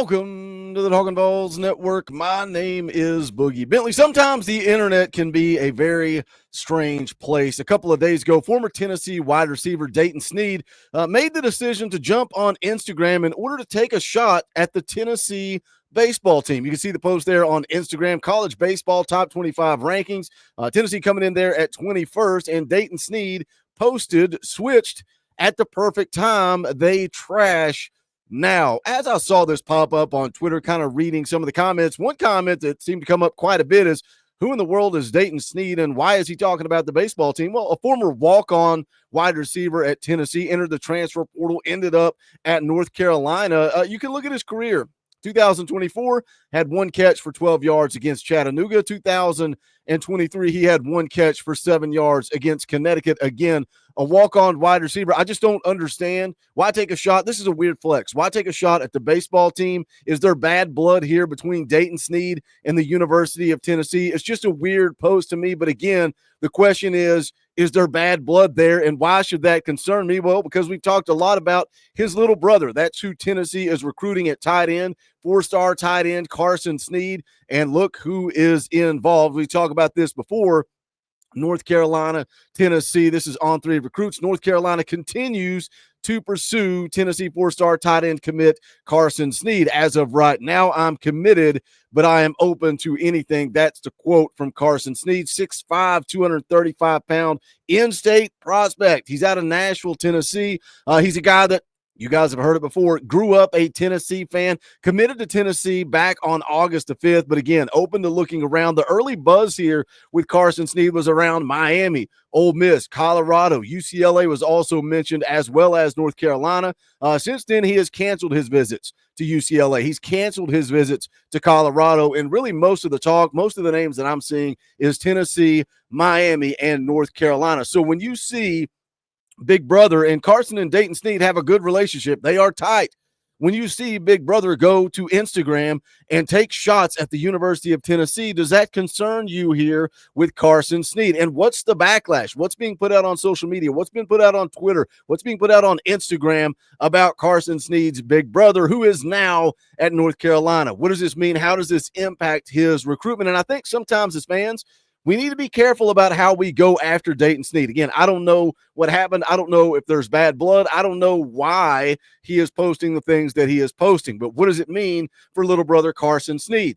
Welcome to the Talkin VAWLS Network. My name is Boogie Bentley. Sometimes the internet can be a very strange place. A couple of days ago, former Tennessee wide receiver Dayton Sneed made the decision to jump on Instagram in order to take a shot at the Tennessee baseball team. You can see the post there on Instagram, college baseball top 25 rankings. Tennessee coming in there at 21st, and Dayton Sneed switched at the perfect time. They trash now. As I saw this pop up on Twitter, kind of reading some of the comments, one comment that seemed to come up quite a bit is, who in the world is Dayton Sneed and why is he talking about the baseball team? Well, a former walk-on wide receiver at Tennessee, entered the transfer portal, ended up at North Carolina. You can look at his career. 2024, had one catch for 12 yards against Chattanooga. 2023, he had one catch for 7 yards against Connecticut. Again, a walk-on wide receiver. I just don't understand why take a shot. This is a weird flex. Why take a shot at the baseball team? Is there bad blood here between Dayton Sneed and the University of Tennessee? It's just a weird post to me. But again, the question is there bad blood there? And why should that concern me? Well, because we've talked a lot about his little brother. That's who Tennessee is recruiting at tight end, four-star tight end Carson Sneed. And look who is involved. We talked about this before. North Carolina, Tennessee. This is on three recruits. North Carolina continues to pursue Tennessee four-star tight end commit Carson Sneed. As of right now, I'm committed, but I am open to anything. That's the quote from Carson Sneed, 6'5", 235-pound in-state prospect. He's out of Nashville, Tennessee. He's a guy that, you guys have heard it before, grew up a Tennessee fan, committed to Tennessee back on August the 5th, but again, open to looking around. The early buzz here with Carson Sneed was around Miami, Ole Miss, Colorado. UCLA was also mentioned, as well as North Carolina. Since then, he has canceled his visits to UCLA. He's canceled his visits to Colorado, and really most of the talk, most of the names that I'm seeing is Tennessee, Miami, and North Carolina. So when you see Big Brother, and Carson and Dayton Sneed have a good relationship, they are tight. When you see Big Brother go to Instagram and take shots at the University of Tennessee, does that concern you here with Carson Sneed? And what's the backlash? What's being put out on social media? What's been put out on Twitter? What's being put out on Instagram about Carson Sneed's big brother, who is now at North Carolina? What does this mean? How does this impact his recruitment? And I think sometimes as fans, we need to be careful about how we go after Dayton Sneed. Again, I don't know what happened. I don't know if there's bad blood. I don't know why he is posting the things that he is posting. But what does it mean for little brother Carson Sneed?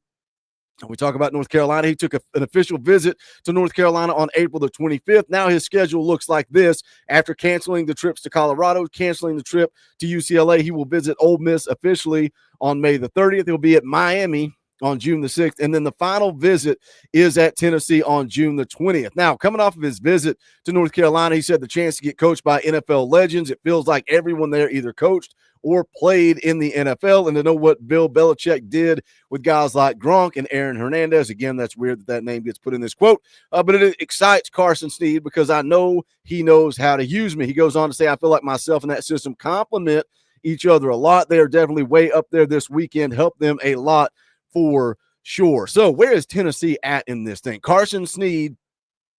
We talk about North Carolina. He took an official visit to North Carolina on April the 25th. Now his schedule looks like this. After canceling the trips to Colorado, canceling the trip to UCLA, he will visit Ole Miss officially on May the 30th. He'll be at Miami on June the 6th, and then the final visit is at Tennessee on June the 20th. Now, coming off of his visit to North Carolina, he said the chance to get coached by NFL legends. It feels like everyone there either coached or played in the NFL, and to know what Bill Belichick did with guys like Gronk and Aaron Hernandez. Again, that's weird that that name gets put in this quote, but it excites Carson Sneed because I know he knows how to use me. He goes on to say, I feel like myself and that system complement each other a lot. They are definitely way up there this weekend, help them a lot for sure. So where is Tennessee at in this thing? Carson Sneed,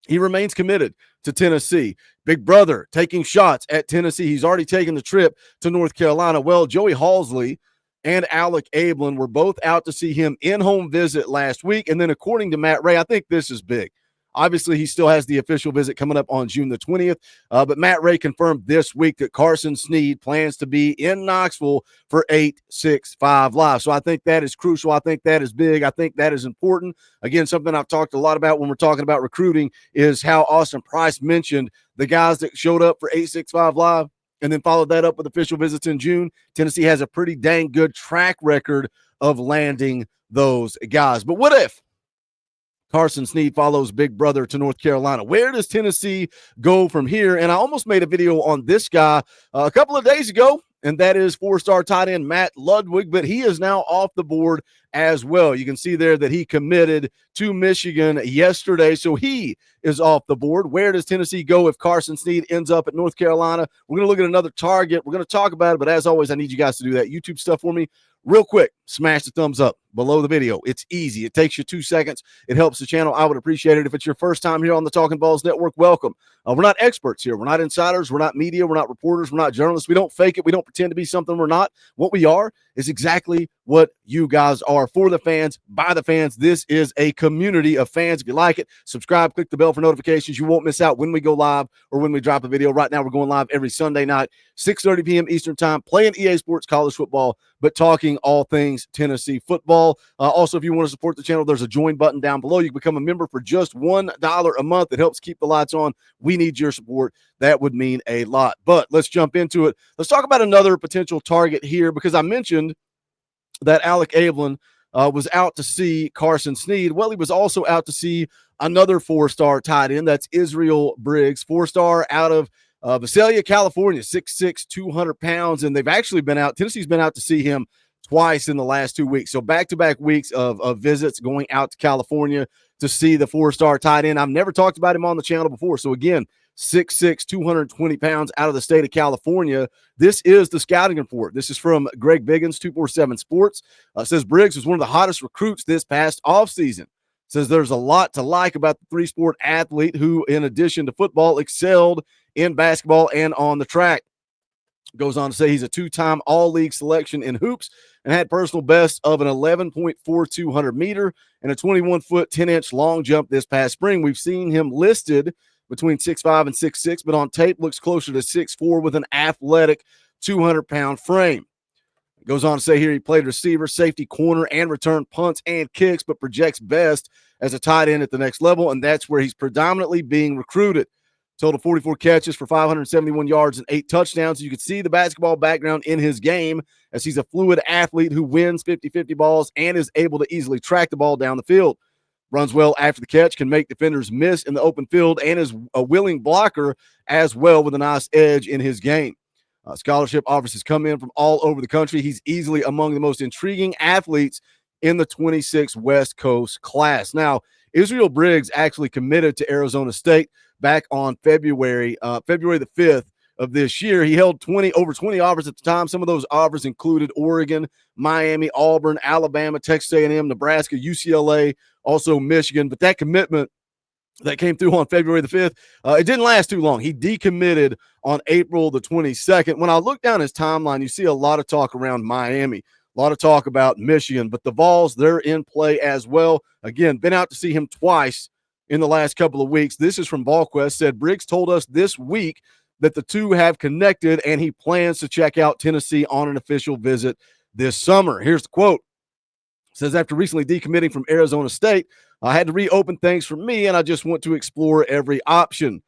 he remains committed to Tennessee. Big brother taking shots at Tennessee. He's already taken the trip to North Carolina. Well, Joey Halsley and Alec Ablin were both out to see him in-home visit last week. And then according to Matt Ray, I think this is big. Obviously, he still has the official visit coming up on June the 20th, but Matt Ray confirmed this week that Carson Sneed plans to be in Knoxville for 865 Live. So I think that is crucial. I think that is big. I think that is important. Again, something I've talked a lot about when we're talking about recruiting is how Austin Price mentioned the guys that showed up for 865 Live and then followed that up with official visits in June. Tennessee has a pretty dang good track record of landing those guys. But what if Carson Sneed follows Big Brother to North Carolina? Where does Tennessee go from here? And I almost made a video on this guy a couple of days ago, and that is four-star tight end Matt Ludwig, but he is now off the board as well. You can see there that he committed to Michigan yesterday, so he is off the board. Where does Tennessee go if Carson Sneed ends up at North Carolina? We're going to look at another target. We're going to talk about it, but as always, I need you guys to do that YouTube stuff for me real quick. Smash the thumbs up below the video. It's easy. It takes you 2 seconds. It helps the channel. I would appreciate it. If it's your first time here on the Talkin VAWLS Network, welcome. We're not experts here. We're not insiders. We're not media. We're not reporters. We're not journalists. We don't fake it. We don't pretend to be something we're not. What we are is exactly what you guys are, for the fans, by the fans. This is a community of fans. If you like it, subscribe, click the bell for notifications. You won't miss out when we go live or when we drop a video. Right now, we're going live every Sunday night, 6:30 p.m. Eastern time, playing EA Sports college football, but talking all things Tennessee football. Also, if you want to support the channel, there's a join button down below. You can become a member for just $1 a month. It helps keep the lights on. We need your support. That would mean a lot. But let's jump into it. Let's talk about another potential target here, because I mentioned that Alec Ablin was out to see Carson Sneed. Well, he was also out to see another four-star tight end. That's Israel Briggs, four-star out of Visalia, California, 6'6", 200 pounds. And they've actually been out. Tennessee's been out to see him twice in the last 2 weeks. So back-to-back weeks of visits going out to California to see the four-star tight end. I've never talked about him on the channel before. So again, 6'6", 220 pounds out of the state of California. This is the scouting report. This is from Greg Biggins, 247 Sports. Says Briggs was one of the hottest recruits this past offseason. Says there's a lot to like about the three-sport athlete who, in addition to football, excelled in basketball and on the track. Goes on to say he's a two-time all-league selection in hoops and had personal best of an 11.42 meter and a 21-foot, 10-inch long jump this past spring. We've seen him listed between 6'5" and 6'6", but on tape looks closer to 6'4" with an athletic 200-pound frame. It goes on to say here he played receiver, safety, corner, and returned punts and kicks, but projects best as a tight end at the next level, and that's where he's predominantly being recruited. Total 44 catches for 571 yards and 8 touchdowns. You can see the basketball background in his game, as he's a fluid athlete who wins 50-50 balls and is able to easily track the ball down the field. Runs well after the catch, can make defenders miss in the open field, and is a willing blocker as well, with a nice edge in his game. Scholarship offers has come in from all over the country. He's easily among the most intriguing athletes in the 26 West Coast class. Now, Israel Briggs actually committed to Arizona State back on February the 5th of this year. He held over 20 offers at the time. Some of those offers included Oregon, Miami, Auburn, Alabama, Texas A&M, Nebraska, UCLA, also Michigan. But that commitment that came through on February the 5th, it didn't last too long. He decommitted on April the 22nd. When I look down his timeline, you see a lot of talk around Miami, a lot of talk about Michigan, but the Vols, they're in play as well. Again, been out to see him twice in the last couple of weeks. This is from VolQuest. Said Briggs told us this week that the two have connected, and he plans to check out Tennessee on an official visit this summer. Here's the quote. It says, after recently decommitting from Arizona State, I had to reopen things for me, and I just want to explore every option.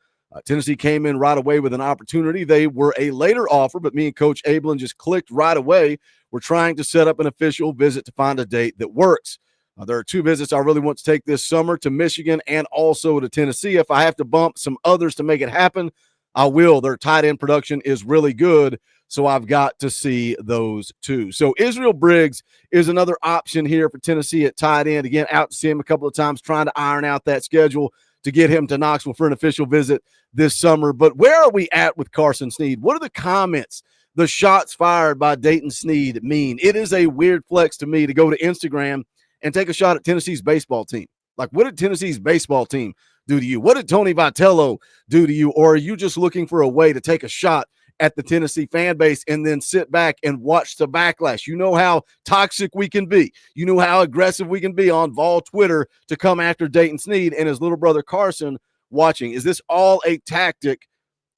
Tennessee came in right away with an opportunity. They were a later offer, but me and Coach Ablin just clicked right away. We're trying to set up an official visit to find a date that works. There are 2 visits I really want to take this summer, to Michigan and also to Tennessee. If I have to bump some others to make it happen, I will. Their tight end production is really good, so I've got to see those 2. So Israel Briggs is another option here for Tennessee at tight end. Again, out to see him a couple of times, trying to iron out that schedule to get him to Knoxville for an official visit this summer. But where are we at with Carson Sneed? What are the comments, the shots fired by Dayton Sneed mean? It is a weird flex to me to go to Instagram and take a shot at Tennessee's baseball team. Like, what did Tennessee's baseball team do to you? What did Tony Vitello do to you? Or are you just looking for a way to take a shot at the Tennessee fan base and then sit back and watch the backlash? You know how toxic we can be. You know how aggressive we can be on Vol Twitter to come after Dayton Sneed and his little brother Carson watching. Is this all a tactic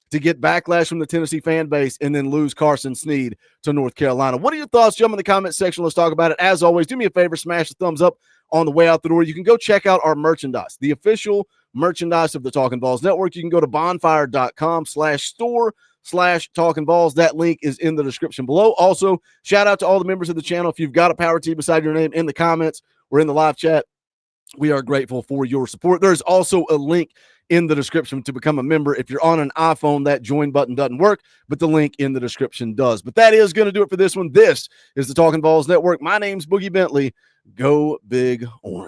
to get backlash from the Tennessee fan base and then lose Carson Sneed to North Carolina? What are your thoughts? Jump in the comment section. Let's talk about it. As always, do me a favor, smash the thumbs up on the way out the door. You can go check out our merchandise, the official merchandise of the Talkin VAWLS Network. You can go to bonfire.com/store/Talkin VAWLS. That link is in the description below. Also, shout out to all the members of the channel. If you've got a power T beside your name in the comments or in the live chat, we are grateful for your support. There's also a link in the description to become a member. If you're on an iPhone, that join button doesn't work, but the link in the description does. But that is going to do it for this one. This is the Talkin VAWLS Network. My name's Boogie Bentley. Go Big Orange.